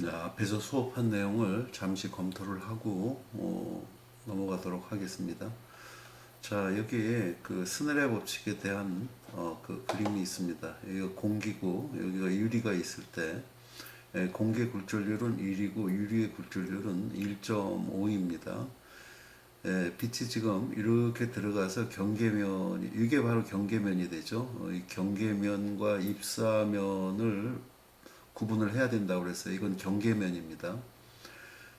앞에서 수업한 내용을 잠시 검토를 하고 넘어가도록 하겠습니다. 자, 여기에 그 스넬의 법칙에 대한 그 그림이 있습니다. 여기가 공기고 여기가 유리가 있을 때 공기의 굴절률은 1이고 유리의 굴절률은 1.5입니다. 빛이 지금 이렇게 들어가서 경계면, 이게 바로 경계면이 되죠. 이 경계면과 입사면을 구분을 해야 된다고 그랬어요. 이건 경계면입니다.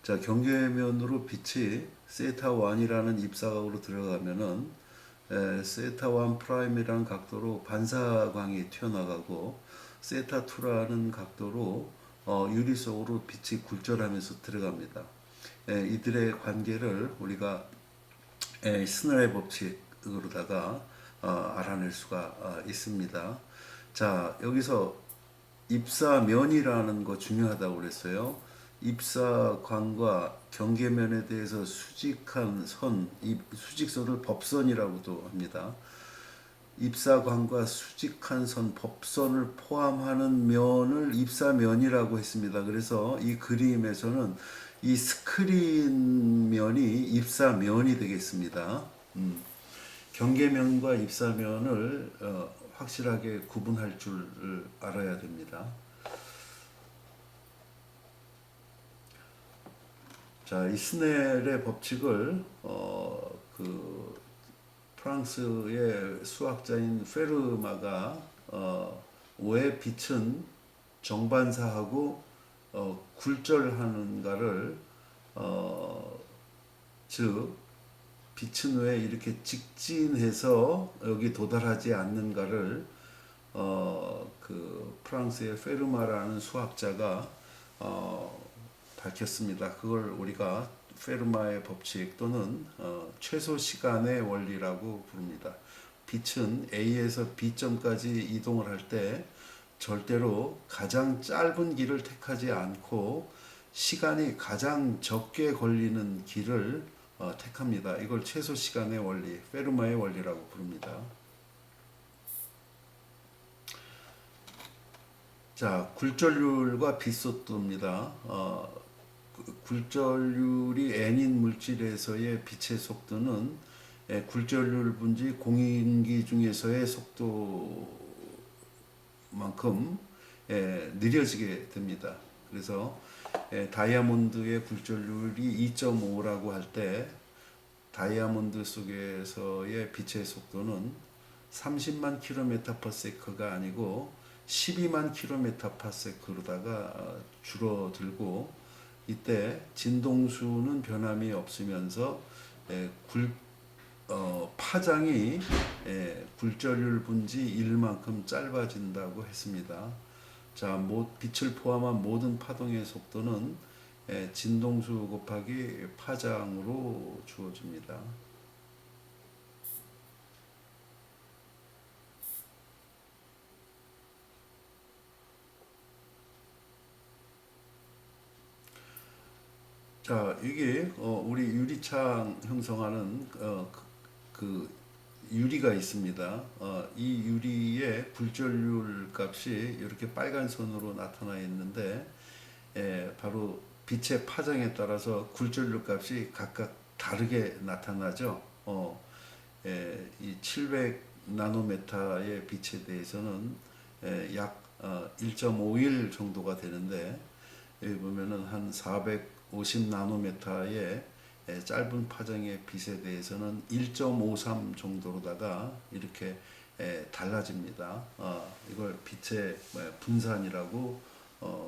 자, 경계면으로 빛이 세타 1이라는 입사각으로 들어가면은 세타 1 프라임이라는 각도로 반사광이 튀어나가고 세타 2라는 각도로 유리 속으로 빛이 굴절하면서 들어갑니다. 이들의 관계를 우리가 스넬의 법칙으로다가 알아낼 수가 있습니다. 자, 여기서 입사면이라는 거 중요하다고 그랬어요. 입사관과 경계면에 대해서 수직한 선, 이 수직선을 법선이라고도 합니다. 입사관과 수직한 선, 법선을 포함하는 면을 입사면이라고 했습니다. 그래서 이 그림에서는 이 스크린 면이 입사면이 되겠습니다. 경계면과 입사면을 확실하게 구분할 줄 알아야 됩니다. 자, 이 스넬의 법칙을 그 프랑스의 수학자인 페르마가 왜 빛은 정반사하고 굴절하는가를 즉 빛은 왜 이렇게 직진해서 여기 도달하지 않는가를 그 프랑스의 페르마라는 수학자가 밝혔습니다. 그걸 우리가 페르마의 법칙 또는 최소 시간의 원리라고 부릅니다. 빛은 A에서 B점까지 이동을 할 때 절대로 가장 짧은 길을 택하지 않고 시간이 가장 적게 걸리는 길을 택합니다. 이걸 최소 시간의 원리, 페르마의 원리라고 부릅니다. 자, 굴절률과 빛속도입니다. 굴절률이 n인 물질에서의 빛의 속도는 굴절률 분지 공인기 중에서의 속도만큼 느려지게 됩니다. 그래서 다이아몬드의 굴절률이 2.5라고 할 때 다이아몬드 속에서의 빛의 속도는 30만 km/s가 아니고 12만 km/s로다가 줄어들고 이때 진동수는 변함이 없으면서 파장이 굴절률 분지 1만큼 짧아진다고 했습니다. 자, 빛을 포함한 모든 파동의 속도는 진동수 곱하기 파장으로 주어집니다. 자, 이게 우리 유리창 형성하는 그 유리가 있습니다. 이 유리의 굴절률 값이 이렇게 빨간 선으로 나타나 있는데 바로 빛의 파장에 따라서 굴절률 값이 각각 다르게 나타나죠. 이 700 나노메타의 빛에 대해서는 약 1.51 정도가 되는데 여기 보면은 한 450 나노메타의 짧은 파장의 빛에 대해서는 1.53 정도로다가 이렇게 달라집니다. 이걸 빛의 분산이라고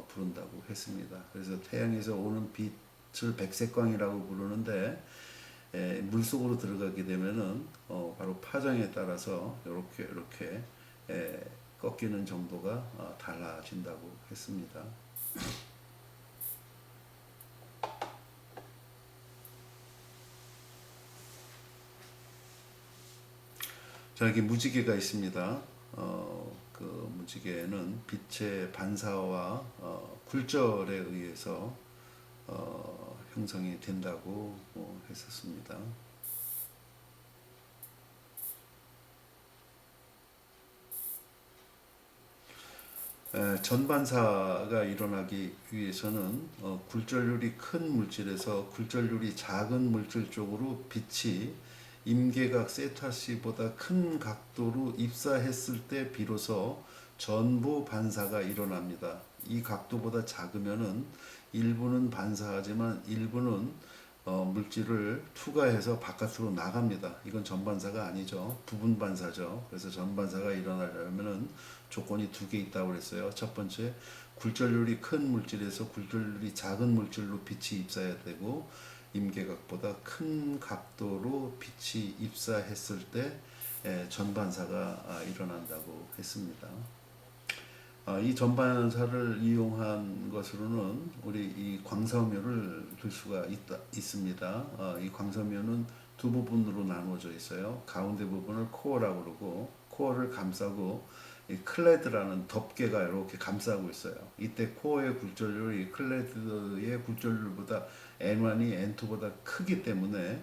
부른다고 했습니다. 그래서 태양에서 오는 빛을 백색광이라고 부르는데 물속으로 들어가게 되면은 바로 파장에 따라서 이렇게 꺾이는 정도가 달라진다고 했습니다. 자, 여기 무지개가 있습니다. 그 무지개는 빛의 반사와 굴절에 의해서 형성이 된다고 했었습니다. 전반사가 일어나기 위해서는 굴절률이 큰 물질에서 굴절률이 작은 물질 쪽으로 빛이 임계각 세타C보다 큰 각도로 입사했을 때 비로소 전부 반사가 일어납니다. 이 각도보다 작으면은 일부는 반사하지만 일부는 물질을 투과해서 바깥으로 나갑니다. 이건 전반사가 아니죠. 부분 반사죠. 그래서 전반사가 일어나려면은 조건이 두 개 있다고 그랬어요. 첫 번째, 굴절률이 큰 물질에서 굴절률이 작은 물질로 빛이 입사해야 되고, 임계각보다 큰 각도로 빛이 입사했을 때 전반사가 일어난다고 했습니다. 이 전반사를 이용한 것으로는 우리 이 광섬유를 들 수가 있습니다. 이 광섬유는 두 부분으로 나누어져 있어요. 가운데 부분을 코어라고 그러고, 코어를 감싸고 이 클레드라는 덮개가 이렇게 감싸고 있어요. 이때 코어의 굴절률이 클레드의 굴절률보다 N1이 N2보다 크기 때문에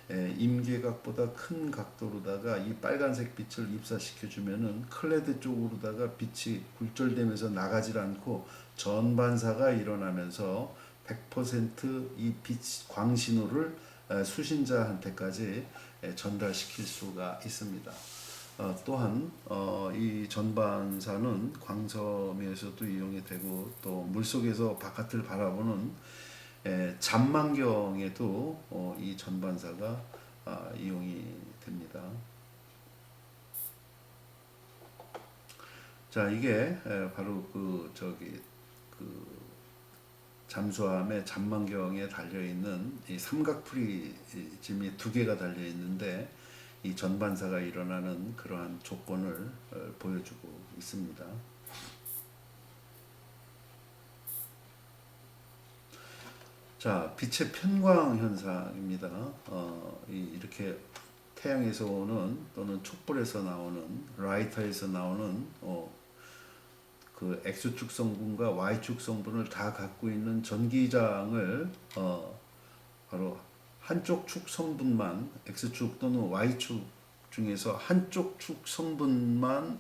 임계각보다 큰 각도로다가 이 빨간색 빛을 입사시켜주면은 클레드 쪽으로다가 빛이 굴절되면서 나가질 않고 전반사가 일어나면서 100%이 빛 광신호를 수신자한테까지 전달시킬 수가 있습니다. 또한 이 전반사는 광섬에서도 이용이 되고 또 물속에서 바깥을 바라보는 잔망경에도 이 전반사가 이용이 됩니다. 자, 이게 바로 그 잠수함의 잔망경에 달려 있는 이 삼각 프리즘이 두 개가 달려 있는데 이 전반사가 일어나는 그러한 조건을 보여주고 있습니다. 자, 빛의 편광 현상입니다. 이렇게 태양에서 오는 또는 촛불에서 나오는 라이터에서 나오는 그 X축 성분과 Y축 성분을 다 갖고 있는 전기장을 바로 한쪽 축 성분만 X축 또는 Y축 중에서 한쪽 축 성분만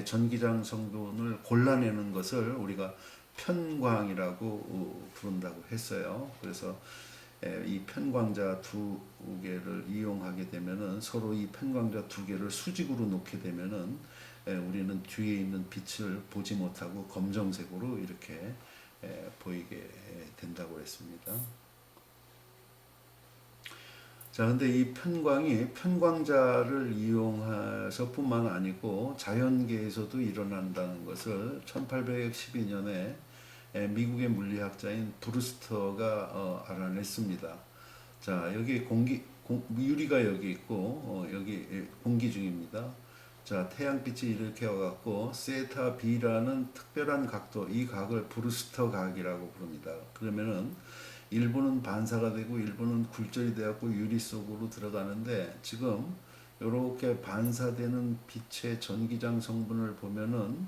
전기장 성분을 골라내는 것을 우리가 편광이라고 부른다고 했어요. 그래서 이 편광자 두 개를 이용하게 되면은 서로 이 편광자 두 개를 수직으로 놓게 되면은 우리는 뒤에 있는 빛을 보지 못하고 검정색으로 이렇게 보이게 된다고 했습니다. 자, 근데 이 편광이 편광자를 이용해서 뿐만 아니고 자연계에서도 일어난다는 것을 1812년에 미국의 물리학자인 브루스터가 알아냈습니다. 자, 여기 유리가 여기 있고 여기 공기 중입니다. 자, 태양빛이 이렇게 와갖고 세타 B라는 특별한 각도, 이 각을 브루스터 각이라고 부릅니다. 그러면은 일부는 반사가 되고 일부는 굴절이 되었고 유리 속으로 들어가는데 지금 이렇게 반사되는 빛의 전기장 성분을 보면은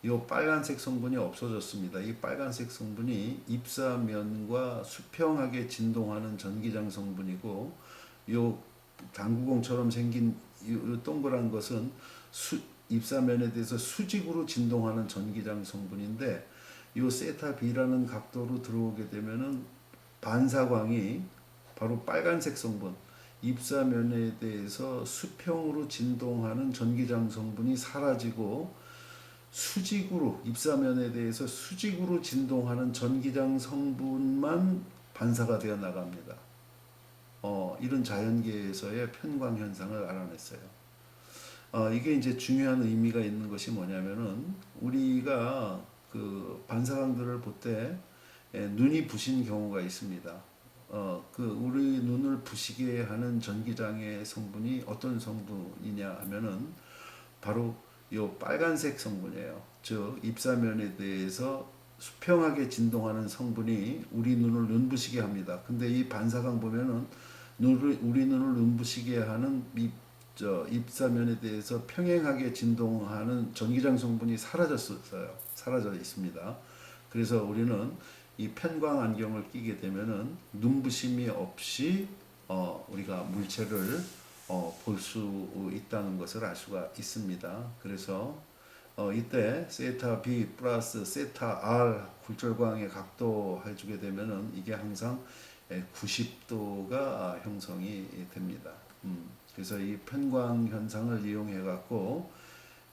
이 빨간색 성분이 없어졌습니다. 이 빨간색 성분이 입사면과 수평하게 진동하는 전기장 성분이고 이 당구공처럼 생긴 이 동그란 것은 입사면에 대해서 수직으로 진동하는 전기장 성분인데 이 세타 B라는 각도로 들어오게 되면은 반사광이 바로 빨간색 성분, 입사면에 대해서 수평으로 진동하는 전기장 성분이 사라지고 수직으로 입사면에 대해서 수직으로 진동하는 전기장 성분만 반사가 되어 나갑니다. 이런 자연계에서의 편광 현상을 알아냈어요. 이게 이제 중요한 의미가 있는 것이 뭐냐면은 우리가 그 반사광들을 볼 때 눈이 부신 경우가 있습니다. 우리 눈을 부시게 하는 전기장의 성분이 어떤 성분이냐 하면은 바로 이 빨간색 성분이에요. 즉 입사면에 대해서 수평하게 진동하는 성분이 우리 눈을 눈부시게 합니다. 근데 이 반사광 보면은 우리 눈을 눈부시게 하는 입사면에 대해서 평행하게 진동하는 전기장 성분이 사라져 있습니다. 그래서 우리는 이 편광 안경을 끼게 되면은 눈부심이 없이 우리가 물체를 볼 수 있다는 것을 알 수가 있습니다. 그래서 이때 세타 B 플러스 세타 R 굴절광의 각도 해주게 되면은 이게 항상 90도가 형성이 됩니다. 그래서 이 편광 현상을 이용해 갖고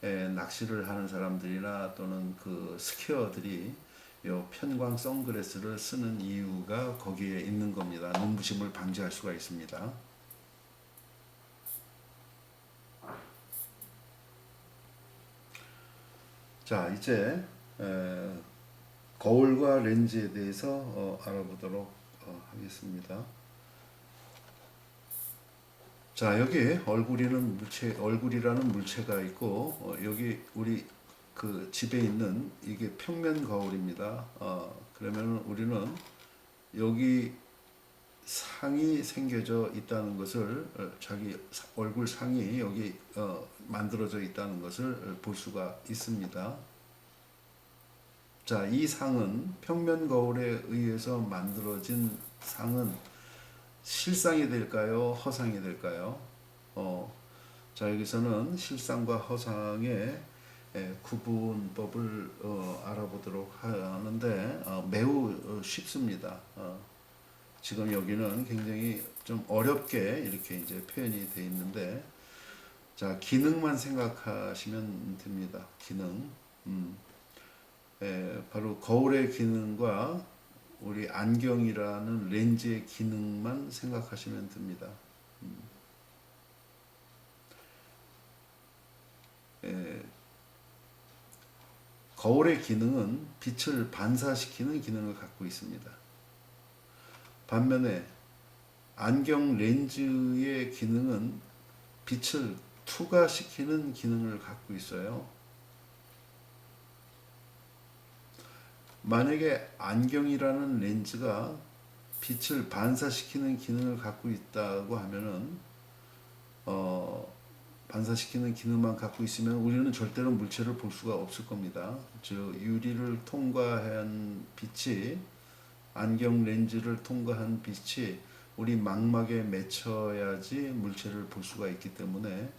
낚시를 하는 사람들이나 또는 그 스키어들이 요 편광 선글라스를 쓰는 이유가 거기에 있는 겁니다. 눈부심을 방지할 수가 있습니다. 자, 이제 거울과 렌즈에 대해서 알아보도록 하겠습니다. 자, 여기 얼굴이라는 물체가 있고 여기 우리 그 집에 있는 이게 평면 거울입니다. 그러면 우리는 여기 상이 생겨져 있다는 것을 자기 얼굴 상이 여기 만들어져 있다는 것을 볼 수가 있습니다. 자, 이 상은 평면 거울에 의해서 만들어진 상은 실상이 될까요? 허상이 될까요? 자, 여기서는 실상과 허상의 구분법을 알아보도록 하는데 매우 쉽습니다. 지금 여기는 굉장히 좀 어렵게 이렇게 이제 표현이 되어 있는데, 자, 기능만 생각하시면 됩니다. 기능. 바로 거울의 기능과 우리 안경이라는 렌즈의 기능만 생각하시면 됩니다. 거울의 기능은 빛을 반사시키는 기능을 갖고 있습니다. 반면에 안경 렌즈의 기능은 빛을 투과시키는 기능을 갖고 있어요. 만약에 안경이라는 렌즈가 빛을 반사시키는 기능을 갖고 있다고 하면은 반사시키는 기능만 갖고 있으면 우리는 절대로 물체를 볼 수가 없을 겁니다. 즉 유리를 통과한 빛이 안경 렌즈를 통과한 빛이 우리 망막에 맺혀야지 물체를 볼 수가 있기 때문에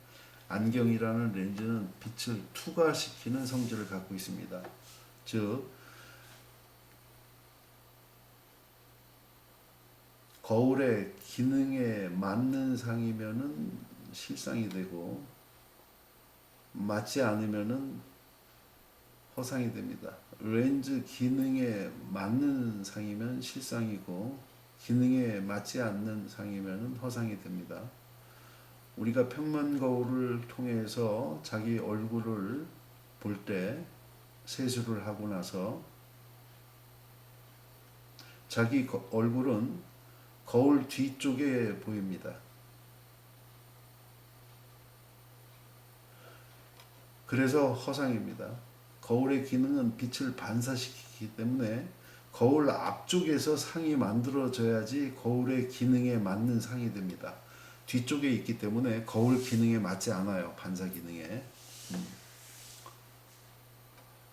안경이라는 렌즈는 빛을 투과시키는 성질을 갖고 있습니다. 즉 거울의 기능에 맞는 상이면은 실상이 되고 맞지 않으면은 허상이 됩니다. 렌즈 기능에 맞는 상이면 실상이고 기능에 맞지 않는 상이면 허상이 됩니다. 우리가 평면 거울을 통해서 자기 얼굴을 볼 때 세수를 하고 나서 자기 얼굴은 거울 뒤쪽에 보입니다. 그래서 허상입니다. 거울의 기능은 빛을 반사시키기 때문에 거울 앞쪽에서 상이 만들어져야지 거울의 기능에 맞는 상이 됩니다. 뒤쪽에 있기 때문에 거울 기능에 맞지 않아요. 반사 기능에.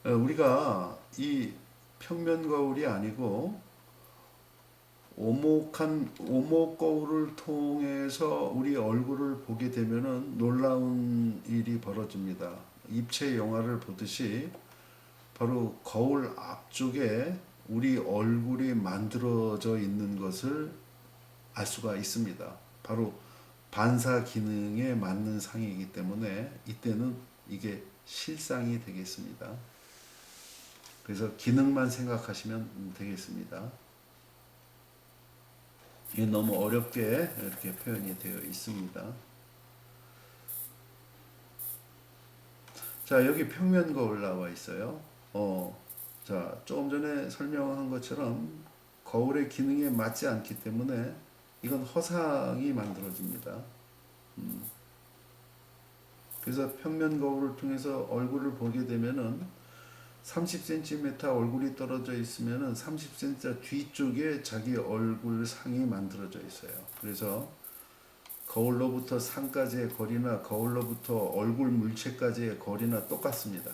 우리가 이 평면 거울이 아니고 오목 거울을 통해서 우리 얼굴을 보게 되면은 놀라운 일이 벌어집니다. 입체 영화를 보듯이 바로 거울 앞쪽에 우리 얼굴이 만들어져 있는 것을 알 수가 있습니다. 바로 반사 기능에 맞는 상이기 때문에 이때는 이게 실상이 되겠습니다. 그래서 기능만 생각하시면 되겠습니다. 이게 너무 어렵게 이렇게 표현이 되어 있습니다. 자, 여기 평면 거울 나와 있어요. 자, 조금 전에 설명한 것처럼 거울의 기능에 맞지 않기 때문에 이건 허상이 만들어집니다. 그래서 평면 거울을 통해서 얼굴을 보게 되면은 30cm 얼굴이 떨어져 있으면은 30cm 뒤쪽에 자기 얼굴 상이 만들어져 있어요. 그래서 거울로부터 상까지의 거리나 거울로부터 얼굴 물체까지의 거리나 똑같습니다.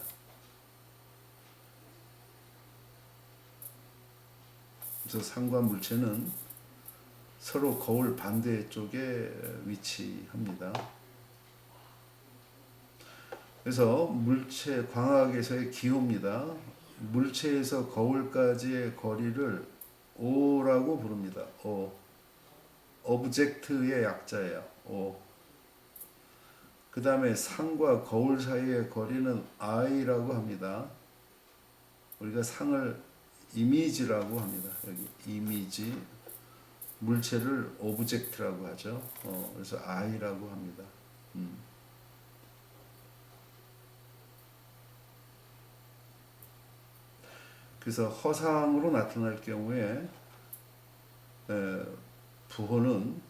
그래서 상과 물체는 서로 거울 반대쪽에 위치합니다. 그래서 물체 광학에서의 기호입니다. 물체에서 거울까지의 거리를 O라고 부릅니다. O. 오브젝트의 약자예요. O. 그 다음에 상과 거울 사이의 거리는 I라고 합니다. 우리가 상을 이미지라고 합니다. 여기 이미지, 물체를 오브젝트라고 하죠. 그래서 I라고 합니다. 그래서 허상으로 나타날 경우에 부호는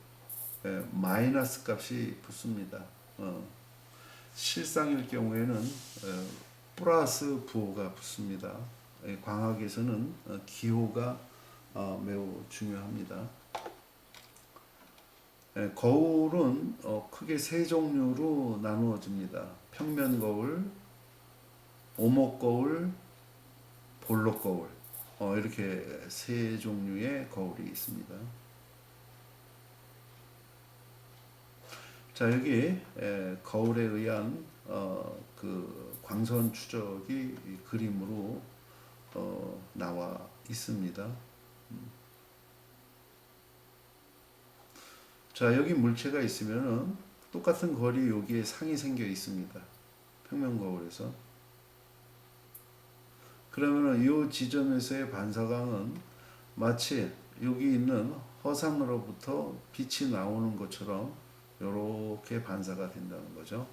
마이너스 값이 붙습니다. 실상일 경우에는 플러스 부호가 붙습니다. 광학에서는 기호가 매우 중요합니다. 거울은 크게 세 종류로 나누어집니다. 평면 거울, 오목 거울, 볼록 거울, 이렇게 세 종류의 거울이 있습니다. 자, 여기 거울에 의한 그 광선 추적이 그림으로 나와 있습니다. 자, 여기 물체가 있으면은 똑같은 거리 여기에 상이 생겨 있습니다. 평면 거울에서. 그러면은 이 지점에서의 반사광은 마치 여기 있는 허상으로부터 빛이 나오는 것처럼 이렇게 반사가 된다는 거죠.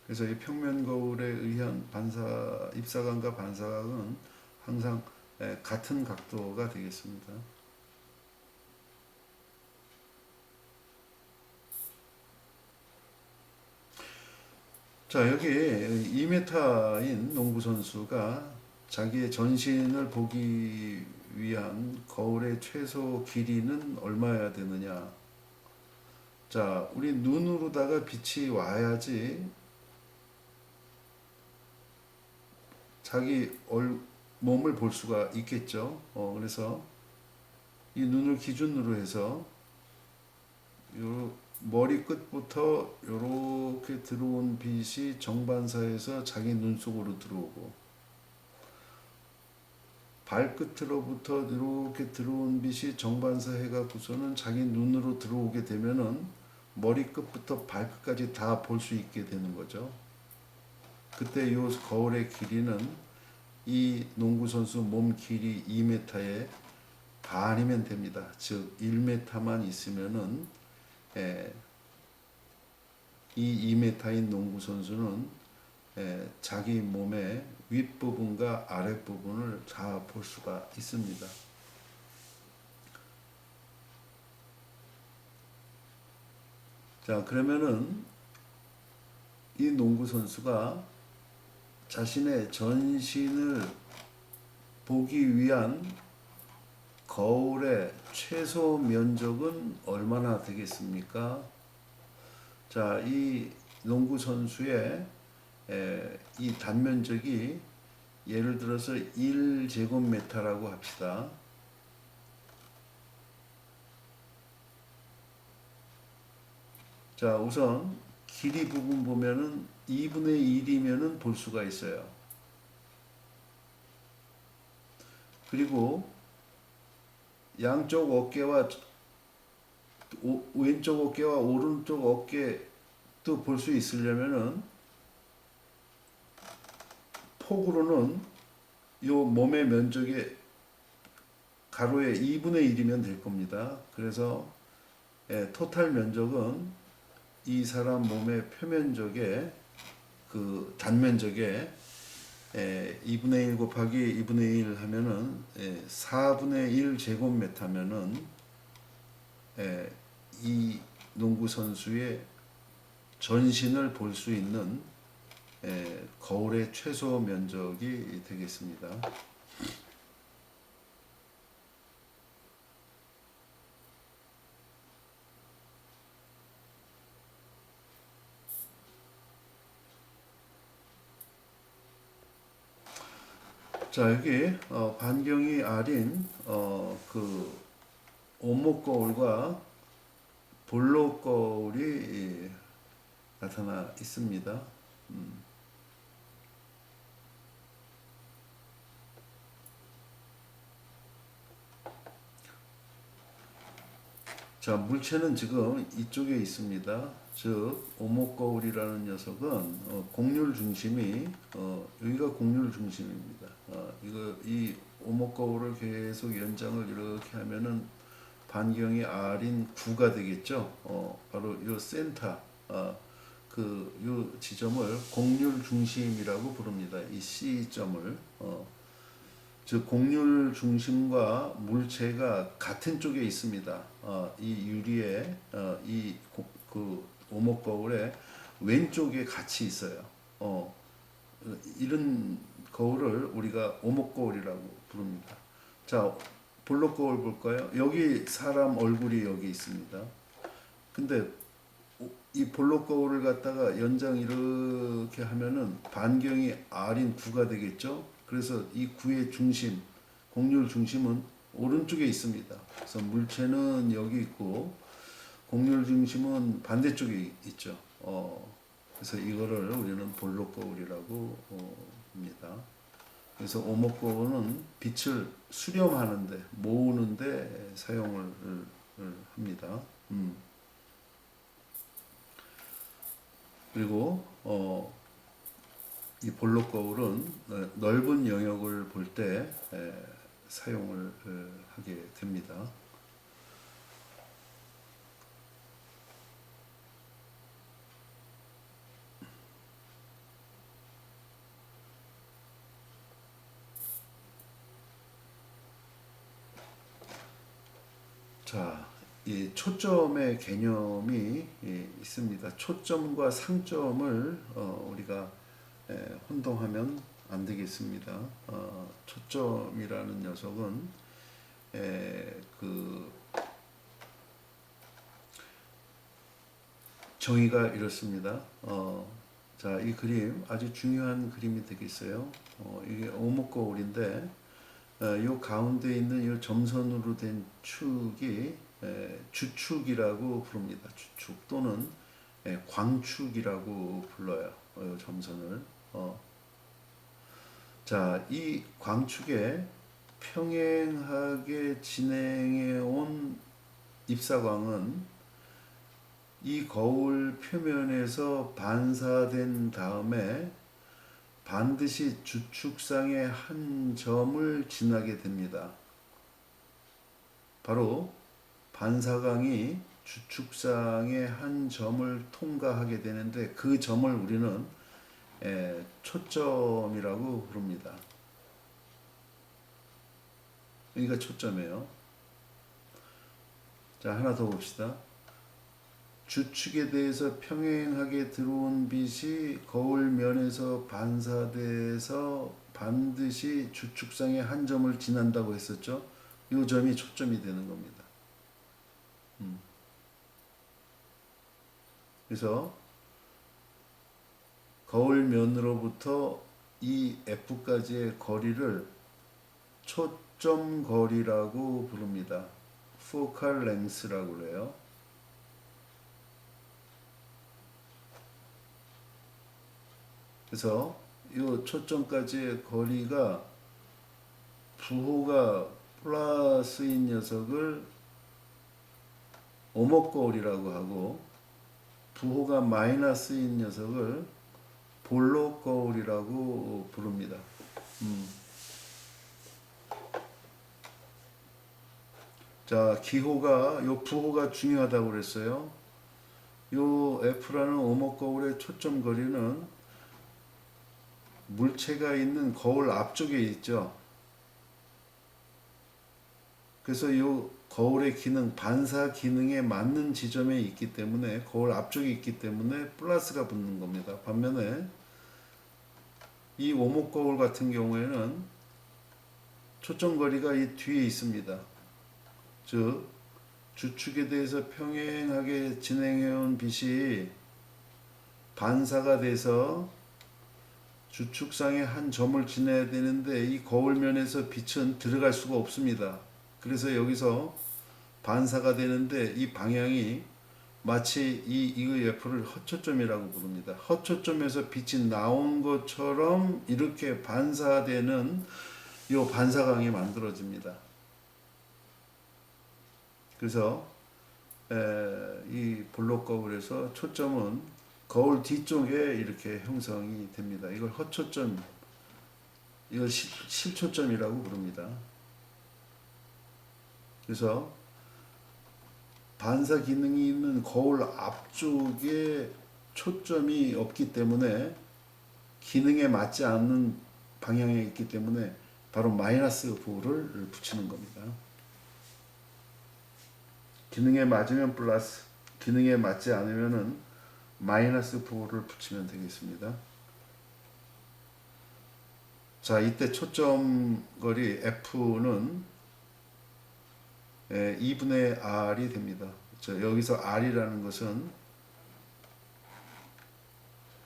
그래서 이 평면 거울에 의한 입사광과 반사광은 항상 같은 각도가 되겠습니다. 자, 여기 2m인 농구 선수가 자기의 전신을 보기 위한 거울의 최소 길이는 얼마여야 되느냐? 자, 우리 눈으로다가 빛이 와야지 자기 몸을 볼 수가 있겠죠. 그래서 이 눈을 기준으로 해서 요 머리 끝부터 이렇게 들어온 빛이 정반사해서 자기 눈 속으로 들어오고, 발끝으로부터 이렇게 들어온 빛이 정반사해 갖고서는 자기 눈으로 들어오게 되면은 머리 끝부터 발끝까지 다 볼 수 있게 되는 거죠. 그때 이 거울의 길이는 이 농구 선수 몸 길이 2m의 반이면 됩니다. 즉 1m만 있으면은 이 2m인 농구 선수는 자기 몸의 윗부분과 아랫부분을 다 볼 수가 있습니다. 자, 그러면은 이 농구 선수가 자신의 전신을 보기 위한 거울의 최소 면적은 얼마나 되겠습니까? 자, 이 농구 선수의 이 단면적이 예를 들어서 1제곱미터라고 합시다. 자, 우선 길이 부분 보면은 2분의 1이면은 볼 수가 있어요. 그리고 양쪽 어깨와 왼쪽 어깨와 오른쪽 어깨도 볼 수 있으려면은 폭으로는 요 몸의 면적의 가로의 2분의 1이면 될 겁니다. 그래서 토탈 면적은 이 사람 몸의 표면적의 그 단면적에 2분의 1 곱하기 2분의 1 하면은 4분의 1 제곱미터면은 이 농구 선수의 전신을 볼 수 있는 거울의 최소 면적이 되겠습니다. 자, 여기 반경이 R인 그 오목 거울과 볼록 거울이 나타나 있습니다. 자, 물체는 지금 이쪽에 있습니다. 즉 오목거울이라는 녀석은 곡률 중심이 여기가 곡률 중심입니다. 이 오목거울을 계속 연장을 이렇게 하면은 반경이 R인 9가 되겠죠. 바로 이 센터 요 지점을 곡률 중심이라고 부릅니다. 이 C점을 즉 곡률 중심과 물체가 같은 쪽에 있습니다. 이 유리에 그 오목거울의 왼쪽에 같이 있어요. 이런 거울을 우리가 오목거울이라고 부릅니다. 자, 볼록 거울 볼까요? 여기 사람 얼굴이 여기 있습니다. 근데 이 볼록 거울을 갖다가 연장 이렇게 하면은 반경이 R인 9가 되겠죠. 그래서 이 9의 중심, 곡률 중심은 오른쪽에 있습니다. 그래서 물체는 여기 있고 곡률 중심은 반대쪽에 있죠. 그래서 이거를 우리는 볼록 거울이라고 합니다. 그래서 오목거울은 빛을 수렴하는데 모으는데 사용을 합니다. 그리고 이 볼록 거울은 넓은 영역을 볼 때 사용을 하게 됩니다. 자, 이 초점의 개념이 있습니다. 초점과 상점을 우리가 혼동하면 안 되겠습니다. 초점이라는 녀석은 그 정의가 이렇습니다. 자, 이 그림 아주 중요한 그림이 되겠어요. 이게 오목거울인데 요 가운데 있는 요 점선으로 된 축이 주축이라고 부릅니다. 주축 또는 광축이라고 불러요. 요 점선을. 자, 이 광축에 평행하게 진행해 온 입사광은 이 거울 표면에서 반사된 다음에 반드시 주축상의 한 점을 지나게 됩니다. 바로 반사광이 주축상의 한 점을 통과하게 되는데 그 점을 우리는 초점이라고 부릅니다. 여기가 초점이에요. 자, 하나 더 봅시다. 주축에 대해서 평행하게 들어온 빛이 거울면에서 반사돼서 반드시 주축상의 한 점을 지난다고 했었죠. 이 점이 초점이 되는 겁니다. 그래서 거울면으로부터 이 F까지의 거리를 초점 거리라고 부릅니다. Focal length라고 그래요. 그래서 이 초점까지의 거리가 부호가 플러스인 녀석을 오목거울이라고 하고 부호가 마이너스인 녀석을 볼록 거울이라고 부릅니다. 자, 기호가 요 부호가 중요하다고 그랬어요. 요 F라는 오목거울의 초점 거리는 물체가 있는 거울 앞쪽에 있죠. 그래서 이 거울의 기능, 반사 기능에 맞는 지점에 있기 때문에 거울 앞쪽에 있기 때문에 플러스가 붙는 겁니다. 반면에 이 오목거울 같은 경우에는 초점거리가 이 뒤에 있습니다. 즉 주축에 대해서 평행하게 진행해온 빛이 반사가 돼서 주축상의 한 점을 지나야 되는데 이 거울면에서 빛은 들어갈 수가 없습니다. 그래서 여기서 반사가 되는데 이 방향이 마치 이 F를 허초점이라고 부릅니다. 허초점에서 빛이 나온 것처럼 이렇게 반사되는 이 반사광이 만들어집니다. 그래서 이 볼록 거울에서 초점은 거울 뒤쪽에 이렇게 형성이 됩니다. 이걸 허초점, 이걸 실초점이라고 부릅니다. 그래서 반사 기능이 있는 거울 앞쪽에 초점이 없기 때문에 기능에 맞지 않는 방향에 있기 때문에 바로 마이너스 부호를 붙이는 겁니다. 기능에 맞으면 플러스, 기능에 맞지 않으면은 마이너스 부호를 붙이면 되겠습니다. 자, 이때 초점 거리 F는 2분의 R이 됩니다. 여기서 R이라는 것은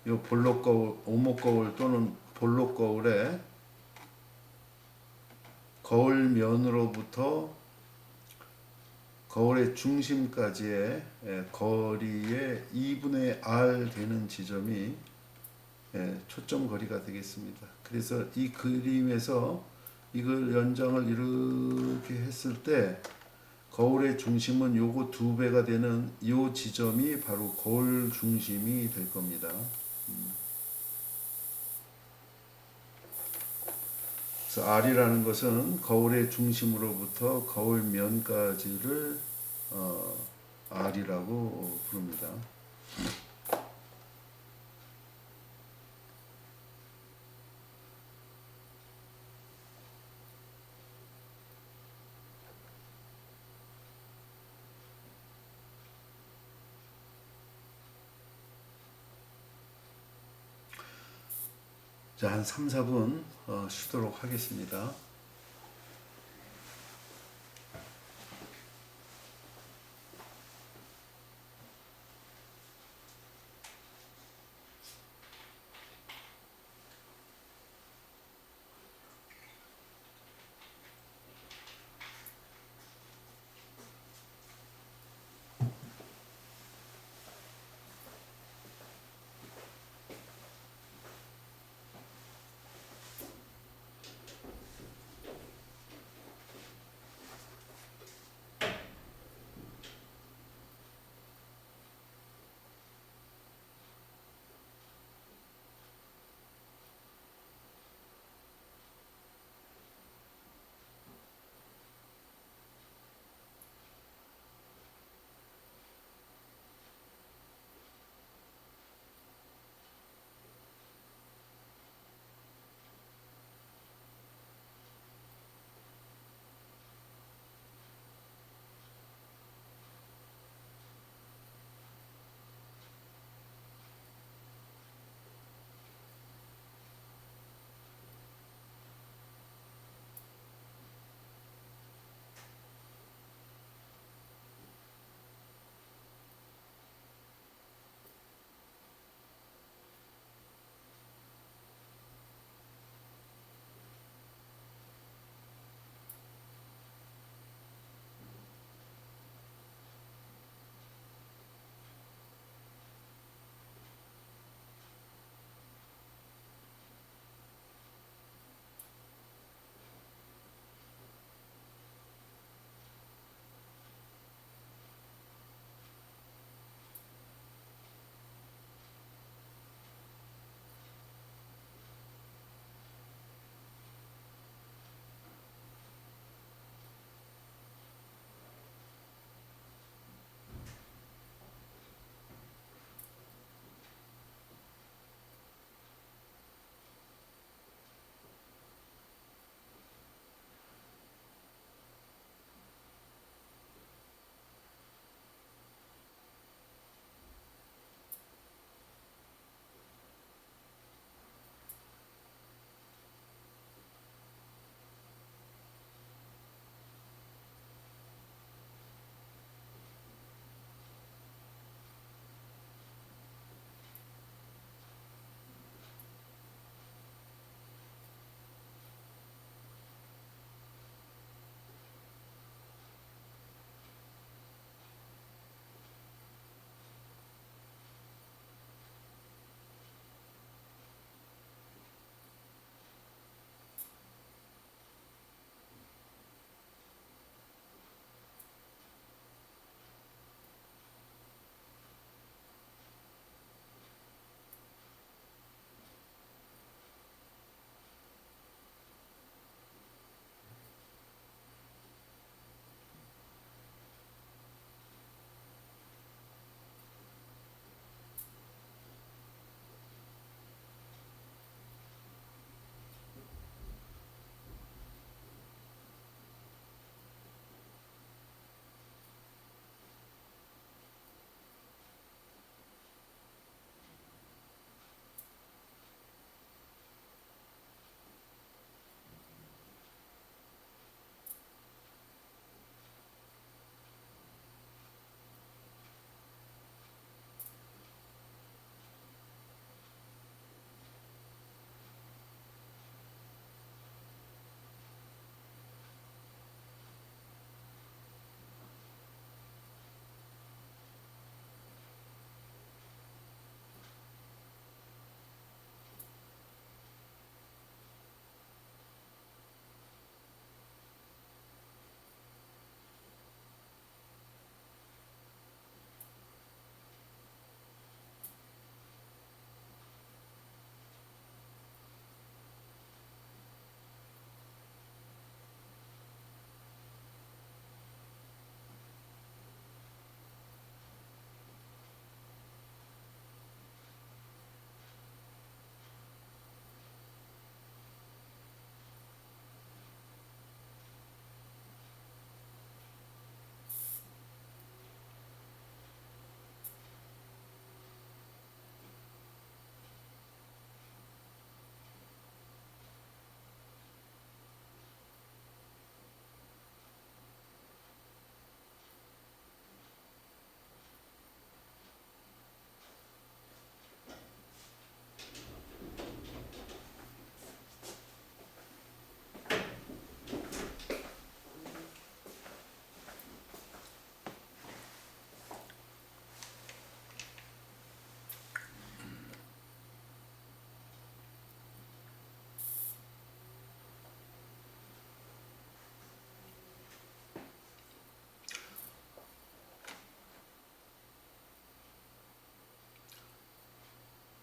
이 볼록 거울, 오목 거울 또는 볼록 거울의 거울면으로부터 거울의 중심까지의 거리의 2분의 R 되는 지점이 초점 거리가 되겠습니다. 그래서 이 그림에서 이걸 연장을 이렇게 했을 때 거울의 중심은 요거 2배가 되는 요 지점이 바로 거울 중심이 될 겁니다. 그래서 R이라는 것은 거울의 중심으로부터 거울면까지를 R이라고 부릅니다. 자, 한 3, 4분 쉬도록 하겠습니다.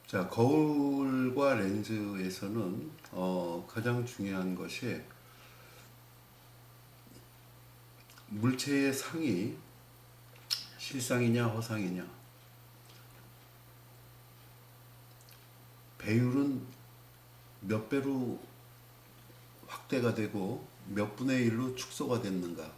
자, 거울과 렌즈에서는 가장 중요한 것이 물체의 상이 실상이냐 허상이냐, 배율은 몇 배로 확대가 되고 몇 분의 1로 축소가 됐는가,